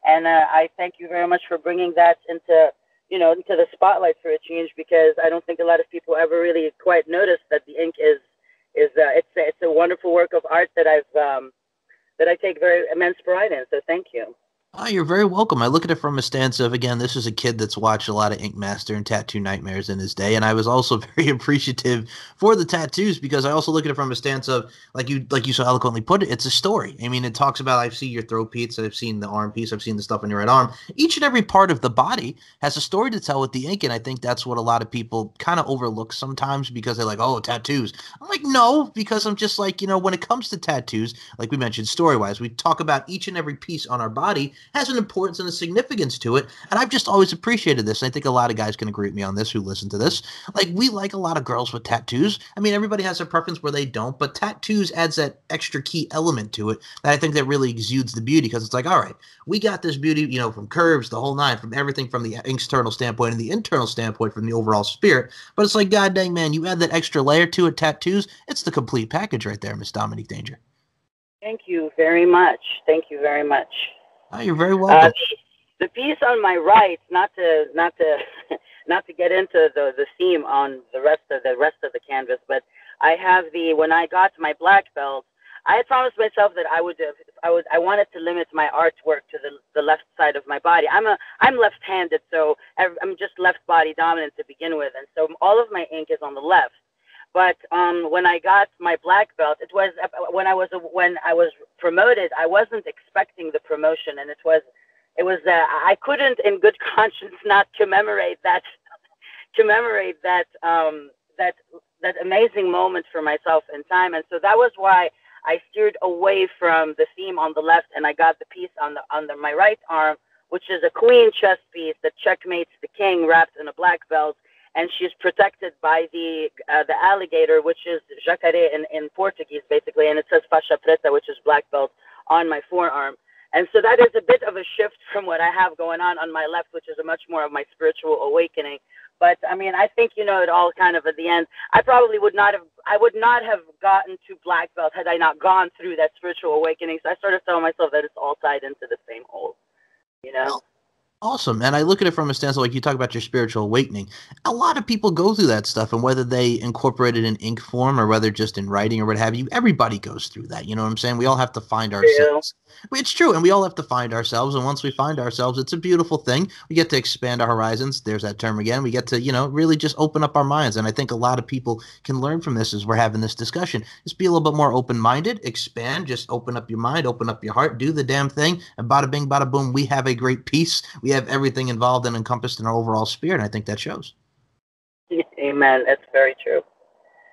and I thank you very much for bringing that into the spotlight for a change because I don't think a lot of people ever really quite notice that the ink is it's a wonderful work of art that I take very immense pride in. So thank you. Oh, you're very welcome. I look at it from a stance of, again, this is a kid that's watched a lot of Ink Master and Tattoo Nightmares in his day, and I was also very appreciative for the tattoos because I also look at it from a stance of, like you so eloquently put it, it's a story. I mean, it talks about, I've seen your throat piece, I've seen the arm piece, I've seen the stuff on your right arm. Each and every part of the body has a story to tell with the ink, and I think that's what a lot of people kind of overlook sometimes because they're like, oh, tattoos. I'm like, no, because I'm just like, when it comes to tattoos, like we mentioned, story-wise, we talk about each and every piece on our body has an importance and a significance to it. And I've just always appreciated this. I think a lot of guys can agree with me on this who listen to this. Like, we like a lot of girls with tattoos. I mean, everybody has a preference where they don't, but tattoos adds that extra key element to it that I think that really exudes the beauty because it's like, all right, we got this beauty, from curves, the whole nine, from everything from the external standpoint and the internal standpoint from the overall spirit. But it's like, god dang, man, you add that extra layer to it, tattoos, it's the complete package right there, Miss Dominique Danger. Thank you very much. Thank you very much. Oh, you're very Uh, welcome. the piece on my right, not to not to get into the theme on the rest of the canvas, but I have the when I got my black belt, I had promised myself that I wanted to limit my artwork to the left side of my body. I'm left-handed, so I'm just left body dominant to begin with, and so all of my ink is on the left. But when I got my black belt, it was when I was promoted. I wasn't expecting the promotion, and it was I couldn't, in good conscience, not commemorate that amazing moment for myself in time, and so that was why I steered away from the theme on the left, and I got the piece on my right arm, which is a queen chess piece that checkmates the king wrapped in a black belt, and she's protected by the alligator, which is jacaré in Portuguese, basically, and it says faixa preta, which is black belt, on my forearm. And so that is a bit of a shift from what I have going on my left, which is a much more of my spiritual awakening. But I mean, I think it all kind of at the end. I would not have gotten to black belt had I not gone through that spiritual awakening. So I sort of tell myself that it's all tied into the same whole, you know. Awesome. And I look at it from a stance like you talk about your spiritual awakening. A lot of people go through that stuff, and whether they incorporate it in ink form or whether just in writing or what have you, everybody goes through that. You know what I'm saying? We all have to find True. ourselves. It's true. And we all have to find ourselves. And once we find ourselves, it's a beautiful thing. We get to expand our horizons. There's that term again. We get to, really just open up our minds. And I think a lot of people can learn from this as we're having this discussion. Just be a little bit more open minded, expand, just open up your mind, open up your heart, do the damn thing. And bada bing, bada boom, we have a great peace. We have everything involved and encompassed in our overall spirit. And I think that shows. Amen. That's very true.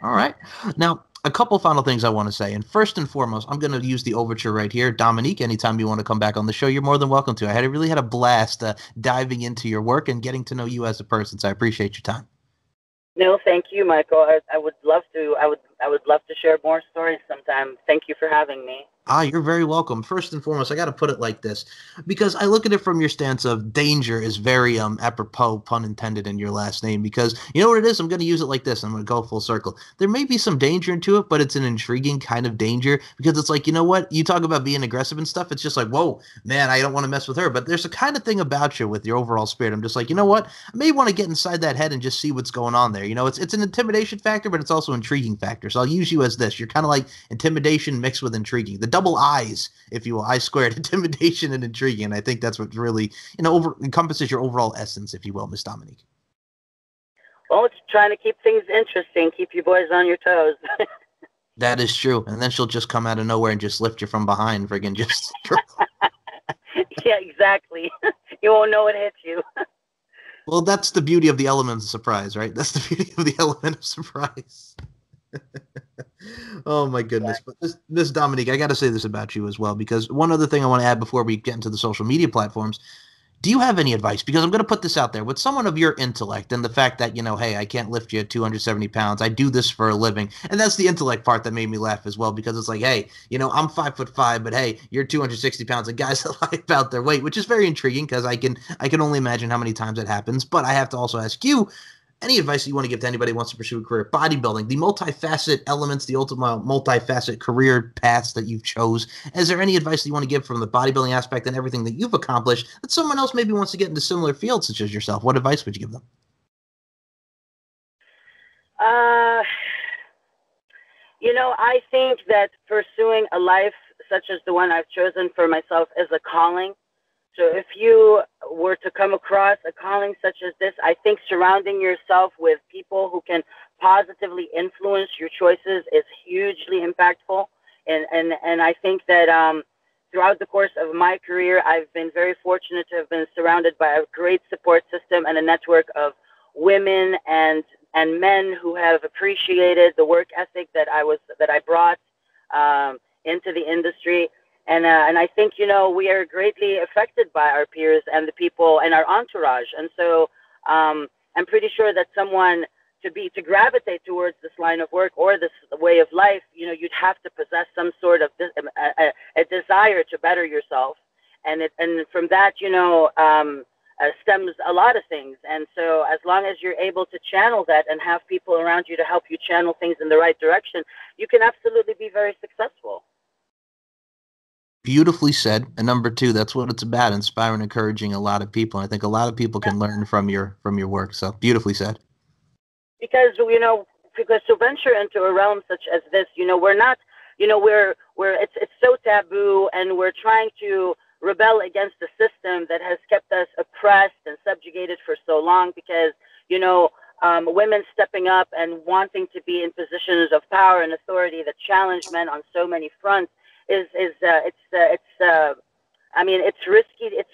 All right. Now, a couple final things I want to say. And first and foremost, I'm going to use the overture right here. Dominique, anytime you want to come back on the show, you're more than welcome to. I really had a blast diving into your work and getting to know you as a person. So I appreciate your time. No, thank you, Michael. I would love to. I would love to share more stories sometime. Thank you for having me. You're very welcome. First and foremost, I got to put it like this, because I look at it from your stance of danger is very apropos, pun intended, in your last name. Because you know what it is. I'm going to use it like this. I'm going to go full circle. There may be some danger into it, but it's an intriguing kind of danger because it's like, you know what? You talk about being aggressive and stuff. It's just like, whoa, man, I don't want to mess with her. But there's a kind of thing about you with your overall spirit. I'm just like, you know what? I may want to get inside that head and just see what's going on there. It's an intimidation factor, but it's also an intriguing factor. So I'll use you as this. You're kind of like intimidation mixed with intriguing. The double I's, if you will, I squared, intimidation and intriguing. And I think that's what really, encompasses your overall essence, if you will, Miss Dominique. Well, it's trying to keep things interesting, keep you boys on your toes. That is true. And then she'll just come out of nowhere and just lift you from behind, friggin' just. Yeah, exactly. You won't know it hit you. Well, that's the beauty of the element of surprise, right? That's the beauty of the element of surprise. Oh my goodness. But this Dominique, I got to say this about you as well, because one other thing I want to add before we get into the social media platforms, do you have any advice? Because I'm going to put this out there with someone of your intellect and the fact that, hey, I can't lift you at 270 pounds. I do this for a living. And that's the intellect part that made me laugh as well, because it's like, hey, I'm 5'5", but hey, you're 260 pounds. And guys that lie about their weight, which is very intriguing because I can only imagine how many times it happens. But I have to also ask you, any advice you want to give to anybody who wants to pursue a career bodybuilding, the multifaceted elements, the ultimate multifaceted career paths that you've chose? Is there any advice that you want to give from the bodybuilding aspect and everything that you've accomplished that someone else maybe wants to get into similar fields such as yourself? What advice would you give them? Uh, I think that pursuing a life such as the one I've chosen for myself is a calling. So if you were to come across a calling such as this, I think surrounding yourself with people who can positively influence your choices is hugely impactful. And I think that throughout the course of my career, I've been very fortunate to have been surrounded by a great support system and a network of women and men who have appreciated the work ethic that I brought into the industry. And I think, we are greatly affected by our peers and the people and our entourage. And so I'm pretty sure that someone to gravitate towards this line of work or this way of life, you'd have to possess some sort of a desire to better yourself. And from that, stems a lot of things. And so as long as you're able to channel that and have people around you to help you channel things in the right direction, you can absolutely be very successful. Beautifully said. And number two, that's what it's about, inspiring, encouraging a lot of people. And I think a lot of people can learn from your work. So beautifully said. Because to venture into a realm such as this, we're not, it's so taboo, and we're trying to rebel against the system that has kept us oppressed and subjugated for so long, because, women stepping up and wanting to be in positions of power and authority that challenge men on so many fronts it's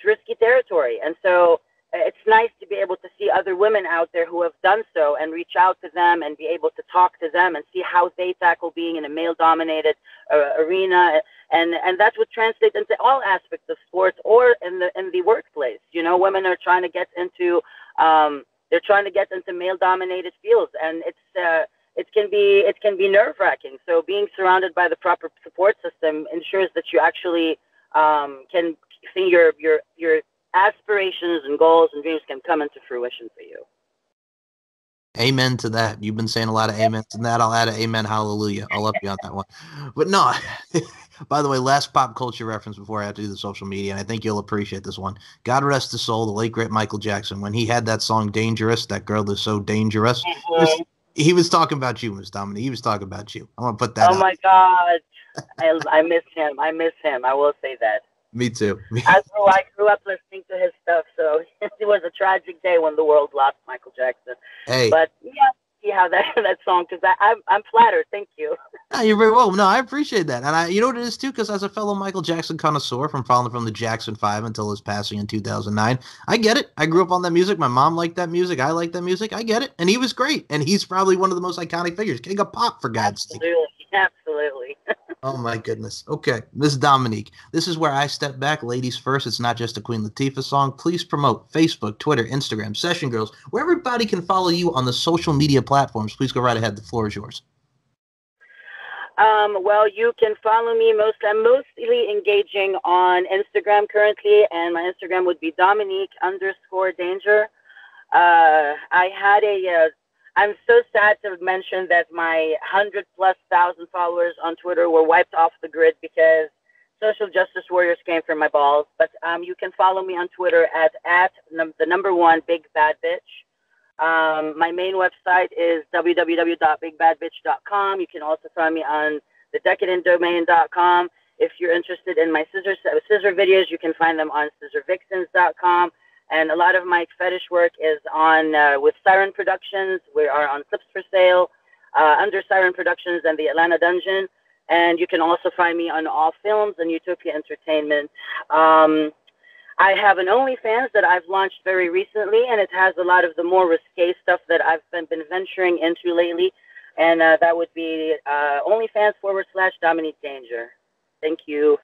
risky territory. And so it's nice to be able to see other women out there who have done so and reach out to them and be able to talk to them and see how they tackle being in a male-dominated arena, and that's what translates into all aspects of sports or in the workplace. Women are trying to get into male-dominated fields, and it can be nerve-wracking. So being surrounded by the proper support system ensures that you actually can see your aspirations and goals and dreams can come into fruition for you. Amen to that. You've been saying a lot of amens and that. I'll add an amen, hallelujah. I'll up you on that one. But no, By the way, last pop culture reference before I have to do the social media, and I think you'll appreciate this one. God rest his soul, the late great Michael Jackson. When he had that song "Dangerous," that girl is so dangerous. He was talking about you, Miss Dominique. He was talking about you. I want to put that Oh out. my God, I miss him. I miss him. I will say that. Me too. I grew up listening to his stuff, so it was a tragic day when the world lost Michael Jackson. Hey, But yeah, see how that that song, because I'm flattered. Thank you. no, you're very well. No, I appreciate that, and you know what it is too, because as a fellow Michael Jackson connoisseur, from following from the Jackson 5 until his passing in 2009, I get it. I grew up on that music. My mom liked that music. I like that music. I get it, and he was great, and he's probably one of the most iconic figures, king of pop, for God's sake. Absolutely, absolutely. Oh my goodness. Okay, Miss Dominique. This is where I step back. Ladies first. It's not just a Queen Latifah song. Please promote Facebook, Twitter, Instagram, Session Girls, where everybody can follow you on the social media platforms. Please go right ahead. The floor is yours. Well, you can follow me I'm mostly engaging on Instagram currently, and my Instagram would be Dominique_Danger. I had I'm so sad to mention that my 100+ thousand followers on Twitter were wiped off the grid because social justice warriors came for my balls. But you can follow me on Twitter at the number one Big Bad Bitch. My main website is www.bigbadbitch.com. You can also find me on thedecadentdomain.com. If you're interested in my scissor videos, you can find them on scissorvixens.com. And a lot of my fetish work is on with Siren Productions. We are on Clips for Sale under Siren Productions and the Atlanta Dungeon. And you can also find me on All Films and Utopia Entertainment. I have an OnlyFans that I've launched very recently, and it has a lot of the more risque stuff that I've been venturing into lately. And that would be OnlyFans/Dominique Danger. Thank you.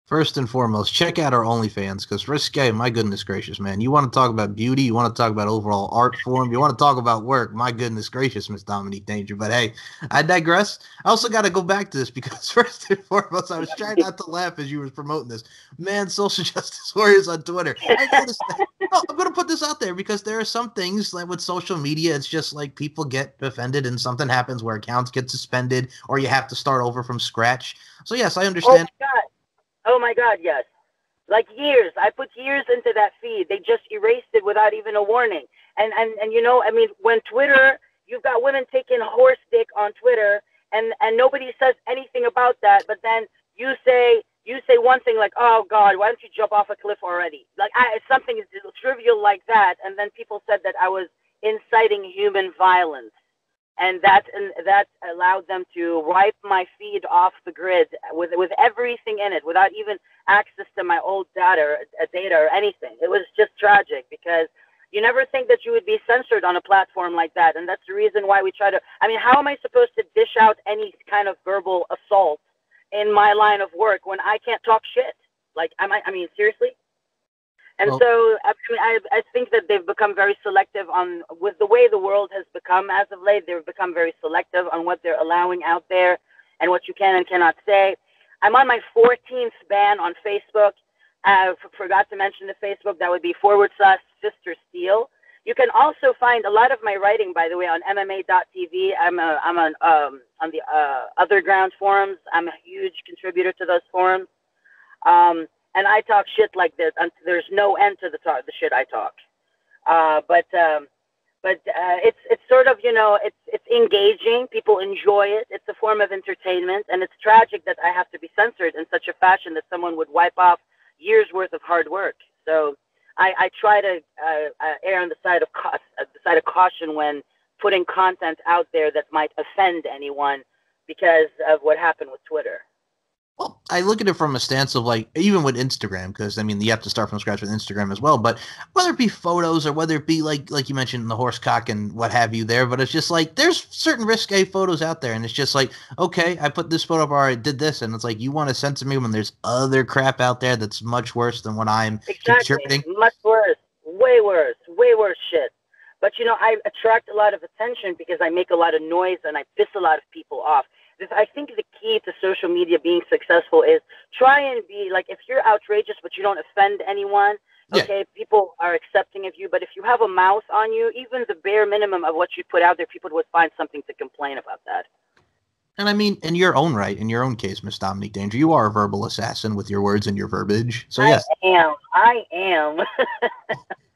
First and foremost, check out our OnlyFans because Risque, my goodness gracious, man. You want to talk about beauty, you want to talk about overall art form, you want to talk about work. My goodness gracious, Miss Dominique Danger. But hey, I digress. I also got to go back to this because first and foremost, I was trying not to laugh as you were promoting this. Man, social justice warriors on Twitter. I noticed that. No, I'm going to put this out there because there are some things like with social media, it's just like people get offended and something happens where accounts get suspended or you have to start over from scratch. So yes, I understand. Oh my God. Oh my God, yes. Like years. I put years into that feed. They just erased it without even a warning. And you know, I mean, when Twitter, you've got women taking horse dick on Twitter and nobody says anything about that, but then you say one thing like, "Oh God, why don't you jump off a cliff already?" Like something trivial like that, and then people said that I was inciting human violence. And that allowed them to wipe my feed off the grid with everything in it, without even access to my old data or anything. It was just tragic because you never think that you would be censored on a platform like that, and that's the reason why we try to. I mean, how am I supposed to dish out any kind of verbal assault in my line of work when I can't talk shit? Like, I mean, seriously. And so I think that they've become very selective with the way the world has become as of late. They've become very selective on what they're allowing out there and what you can and cannot say. I'm on my 14th ban on Facebook. I forgot to mention the Facebook. That would be /Sister Steel. You can also find a lot of my writing, by the way, on MMA.tv. I'm on the Other Ground forums. I'm a huge contributor to those forums. And I talk shit like this, and there's no end to the shit I talk. But it's sort of, you know, it's engaging. People enjoy it. It's a form of entertainment, and it's tragic that I have to be censored in such a fashion that someone would wipe off years worth of hard work. So I try to err on the side of caution when putting content out there that might offend anyone because of what happened with Twitter. Well, I look at it from a stance of like, even with Instagram, because I mean, you have to start from scratch with Instagram as well. But whether it be photos or whether it be like you mentioned, the horse cock and what have you there, but it's just like there's certain risque photos out there, and it's just like, okay, I put this photo up, or I did this, and it's like you want to censor me when there's other crap out there that's much worse than what I'm contributing. Much worse, way worse shit. But you know, I attract a lot of attention because I make a lot of noise and I piss a lot of people off. I think the key to social media being successful is try and be like, if you're outrageous but you don't offend anyone, okay, people are accepting of you. But if you have a mouth on you, even the bare minimum of what you put out there, people would find something to complain about that. And I mean, in your own right, in your own case, Miss Dominique Danger, you are a verbal assassin with your words and your verbiage. So I yes. am. I am.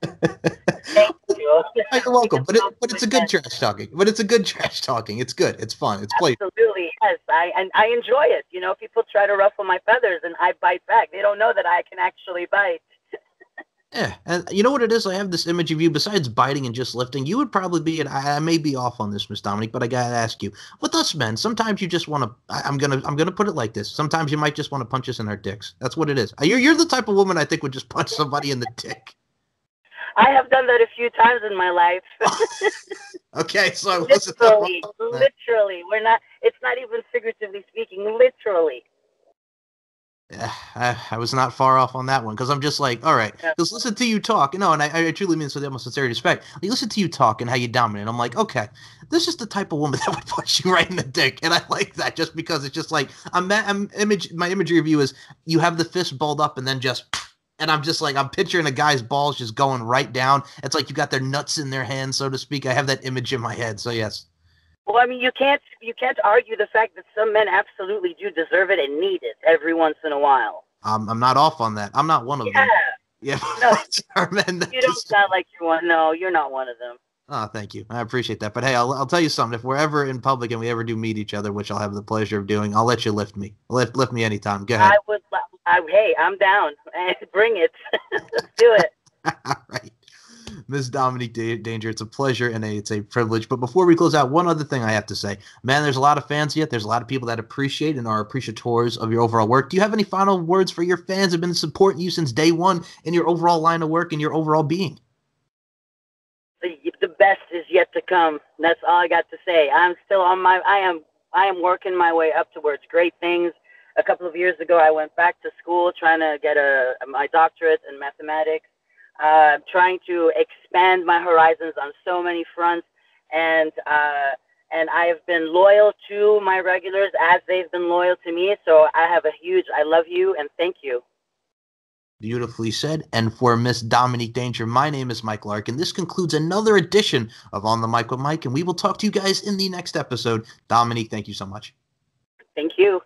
Thank you. You're You can welcome. But throw it's me a good again. trash talking. But it's a good trash talking. It's good. It's fun. It's playful. Absolutely, yes. I enjoy it. People try to ruffle my feathers, and I bite back. They don't know that I can actually bite. Yeah, and you know what it is? I have this image of you. Besides biting and just lifting, you would probably be. And I may be off on this, Miss Dominique, but I gotta ask you. With us men, sometimes you just want to. I'm gonna put it like this. Sometimes you might just want to punch us in our dicks. That's what it is. You're the type of woman I think would just punch somebody in the dick. I have done that a few times in my life. Okay, so I wasn't that wrong Literally, on that. literally. We're not. It's not even figuratively speaking. Literally. Yeah, I was not far off on that one because I'm just like, all right, Yeah. just listen to you talk. No, and I truly mean this with the most sincere respect. Like, listen to you talk and how you dominate. I'm like, okay, this is the type of woman that would punch you right in the dick, and I like that just because it's just like my imagery of you is you have the fist balled up and then just, and I'm just like I'm picturing a guy's balls just going right down. It's like you got their nuts in their hands, so to speak. I have that image in my head. So yes. Well, I mean, you can't argue the fact that some men absolutely do deserve it and need it every once in a while. I'm not off on that. I'm not one of Yeah. them. Yeah, No, our men that you don't just sound like you're one. No, you're not one of them. oh, thank you. I appreciate that. But hey, I'll tell you something. If we're ever in public and we ever do meet each other, which I'll have the pleasure of doing, I'll let you lift me. Lift me anytime. Go ahead. I would. Hey, I'm down. Bring it. Let's do it. All right. Miss Dominique Danger, it's a pleasure and it's a privilege. But before we close out, one other thing I have to say. Man, there's a lot of fans yet. There's a lot of people that appreciate and are appreciators of your overall work. Do you have any final words for your fans who have been supporting you since day one in your overall line of work and your overall being? The best is yet to come. That's all I got to say. I'm still on my. I am working my way up towards great things. A couple of years ago, I went back to school trying to get my doctorate in mathematics. Trying to expand my horizons on so many fronts, and I have been loyal to my regulars as they've been loyal to me. So I have a huge I love you and thank you. Beautifully said. And for Miss Dominique Danger, my name is Mike Larkin. This concludes another edition of On the Mic with Mike, and we will talk to you guys in the next episode. Dominique, thank you so much. Thank you.